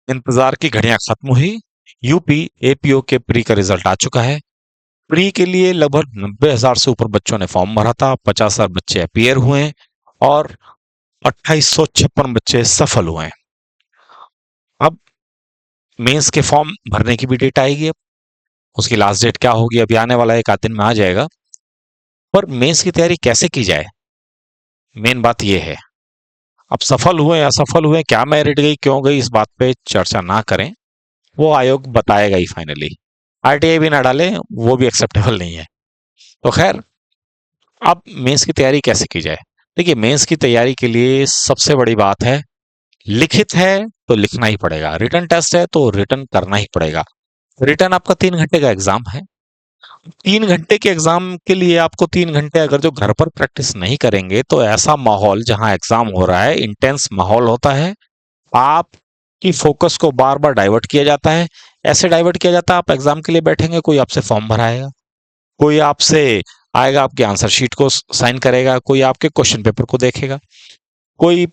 इंतजार की घड़ियां खत्म हुई। यूपी एपीओ के प्री का रिजल्ट आ चुका है। प्री के लिए लगभग 90,000 से ऊपर बच्चों ने फॉर्म भरा था। 50,000 बच्चे अपीयर हुए हैं और 2856 बच्चे सफल हुए हैं। अब मेंस के फॉर्म भरने की भी डेट आएगी। अब उसकी लास्ट डेट क्या होगी अभी आने वाला एक आध दिन में आ जाएगा। पर मेंस की तैयारी कैसे की जाए, मेन बात यह है। अब सफल हुए असफल हुए, क्या मेरिट गई क्यों गई, इस बात पे चर्चा ना करें। वो आयोग बताएगा ही फाइनली। आरटीआई भी ना डाले वो भी एक्सेप्टेबल नहीं है। तो खैर, अब मेंस की तैयारी कैसे की जाए। देखिए, मेंस की तैयारी के लिए सबसे बड़ी बात है, लिखित है तो लिखना ही पड़ेगा, रिटन टेस्ट है तो रिटन करना ही पड़ेगा। रिटन आपका 3 घंटे का एग्जाम है। 3 घंटे के एग्जाम के लिए आपको 3 घंटे अगर जो घर पर प्रैक्टिस नहीं करेंगे तो ऐसा माहौल जहां एग्जाम हो रहा है, इंटेंस माहौल होता है। आपकी फोकस को बार बार डाइवर्ट किया जाता है। ऐसे डाइवर्ट किया जाता है, आप एग्जाम के लिए बैठेंगे, कोई आपसे फॉर्म भराएगा, कोई आपसे आएगा, आपकी आंसर शीट को साइन करेगा, कोई आपके क्वेश्चन पेपर को देखेगा, कोई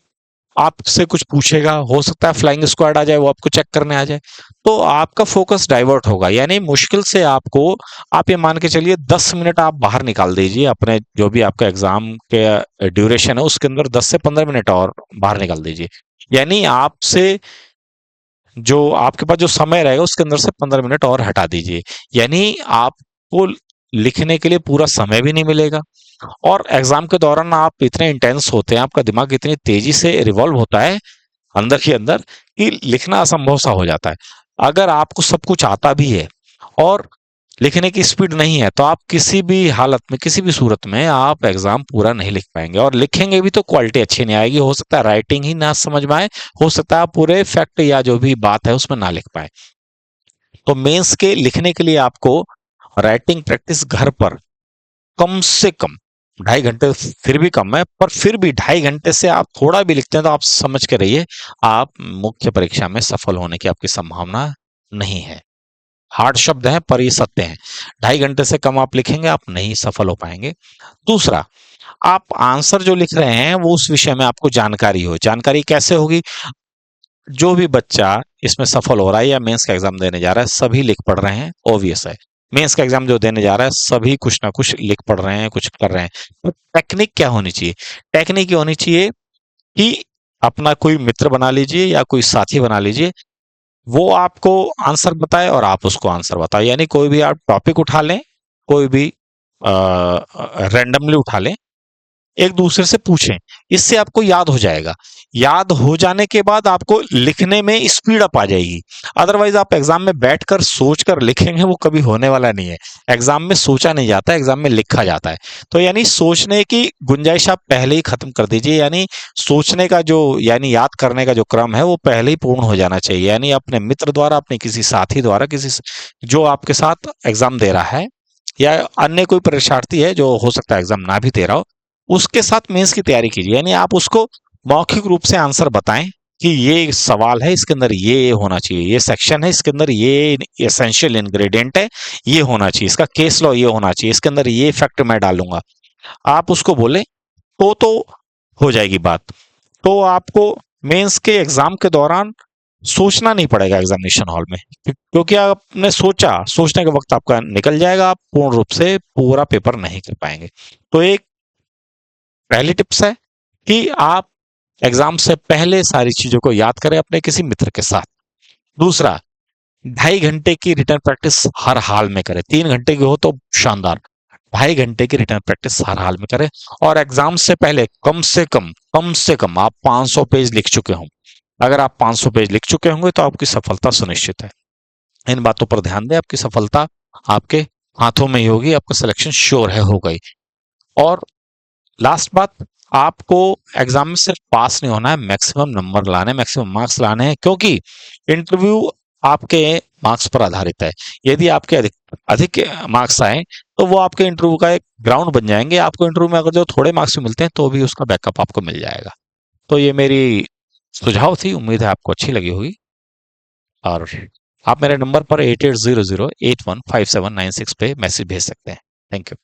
आपसे कुछ पूछेगा, हो सकता है फ्लाइंग स्क्वाड आ जाए, वो आपको चेक करने आ जाए। तो आपका फोकस डाइवर्ट होगा, यानी मुश्किल से आपको, आप ये मान के चलिए 10 मिनट आप बाहर निकाल दीजिए अपने जो भी आपका एग्जाम के ड्यूरेशन है उसके अंदर 10 से 15 मिनट और बाहर निकाल दीजिए। यानी आपसे जो आपके पास जो समय रहेगा उसके अंदर से 15 मिनट और हटा दीजिए। यानी आपको लिखने के लिए पूरा समय भी नहीं मिलेगा। और एग्जाम के दौरान आप इतने इंटेंस होते हैं, आपका दिमाग इतनी तेजी से रिवॉल्व होता है अंदर ही अंदर, कि लिखना असंभव सा हो जाता है। अगर आपको सब कुछ आता भी है और लिखने की स्पीड नहीं है तो आप किसी भी हालत में, किसी भी सूरत में आप एग्जाम पूरा नहीं लिख पाएंगे, और लिखेंगे भी तो क्वालिटी अच्छी नहीं आएगी। हो सकता है राइटिंग ही ना समझ में आए, हो सकता है आप पूरे फैक्ट या जो भी बात है उसमें ना लिख पाए। तो मेंस के लिखने के लिए आपको राइटिंग प्रैक्टिस घर पर कम से कम 2.5 घंटे, फिर भी कम है, पर फिर भी 2.5 घंटे से आप थोड़ा भी लिखते हैं तो आप समझ के रहिए, आप मुख्य परीक्षा में सफल होने की आपकी संभावना नहीं है। हार्ड शब्द हैं पर ये सत्य हैं। 2.5 घंटे से कम आप लिखेंगे, आप नहीं सफल हो पाएंगे। दूसरा, आप आंसर जो लिख रहे हैं वो उस विषय में आपको जानकारी हो। जानकारी कैसे होगी? जो भी बच्चा इसमें सफल हो रहा है या मेंस का एग्जाम देने जा रहा है, सभी लिख पढ़ रहे हैं, ऑब्वियस है। मेंस का एग्जाम जो देने जा रहा है सभी कुछ ना कुछ लिख पढ़ रहे हैं, कुछ कर रहे हैं। तो टेक्निक क्या होनी चाहिए? टेक्निक ये होनी चाहिए कि अपना कोई मित्र बना लीजिए या कोई साथी बना लीजिए, वो आपको आंसर बताए और आप उसको आंसर बताओ। यानी कोई भी आप टॉपिक उठा लें, कोई भी रैंडमली उठा लें, एक दूसरे से पूछें, इससे आपको याद हो जाएगा। याद हो जाने के बाद आपको लिखने में स्पीड अप आ जाएगी। अदरवाइज आप एग्जाम में बैठकर सोचकर लिखेंगे, वो कभी होने वाला नहीं है। एग्जाम में सोचा नहीं जाता, एग्जाम में लिखा जाता है। तो यानी सोचने की गुंजाइश आप पहले ही खत्म कर दीजिए। यानी सोचने का जो, यानी याद करने का जो क्रम है वो पहले ही पूर्ण हो जाना चाहिए। यानी अपने मित्र द्वारा, अपने किसी साथी द्वारा, जो आपके साथ एग्जाम दे रहा है, या अन्य कोई परीक्षार्थी है जो हो सकता है एग्जाम ना भी दे रहा हो, उसके साथ मेंस की तैयारी कीजिए। यानी आप उसको मौखिक रूप से आंसर बताएं कि ये सवाल है, इसके अंदर ये होना चाहिए, ये सेक्शन है, इसके अंदर ये एसेंशियल इंग्रेडिएंट है, ये होना चाहिए, इसका केस लॉ ये होना चाहिए, इसके अंदर ये फैक्ट मैं डालूंगा। आप उसको बोले तो हो जाएगी बात। तो आपको मेंस के एग्जाम के दौरान सोचना नहीं पड़ेगा एग्जामिनेशन हॉल में, क्योंकि आपने सोचा, सोचने का वक्त आपका निकल जाएगा, आप पूर्ण रूप से पूरा पेपर नहीं कर पाएंगे। तो एक पहली टिप्स है कि आप एग्जाम से पहले सारी चीजों को याद करें अपने किसी मित्र के साथ। दूसरा, 2.5 घंटे की रिटर्न प्रैक्टिस हर हाल में करें। 3 घंटे की हो तो शानदार, 2.5 घंटे की रिटर्न प्रैक्टिस हर हाल में करें। और एग्जाम से पहले कम से कम आप 500 पेज लिख चुके हों। अगर आप 500 पेज लिख चुके होंगे तो आपकी सफलता सुनिश्चित है। इन बातों पर ध्यान दें, आपकी सफलता आपके हाथों में ही होगी, आपका सिलेक्शन श्योर है, हो गई। और लास्ट बात, आपको एग्जाम में सिर्फ पास नहीं होना है, मैक्सिमम नंबर लाने, मैक्सिमम मार्क्स लाने हैं, क्योंकि इंटरव्यू आपके मार्क्स पर आधारित है। यदि आपके अधिक अधिक मार्क्स आए तो वो आपके इंटरव्यू का एक ग्राउंड बन जाएंगे। आपको इंटरव्यू में अगर जो थोड़े मार्क्स भी मिलते हैं तो भी उसका बैकअप आपको मिल जाएगा। तो ये मेरी सुझाव थी, उम्मीद है आपको अच्छी लगी होगी। और आप मेरे नंबर पर 8800815796 पे मैसेज भेज सकते हैं। Thank you.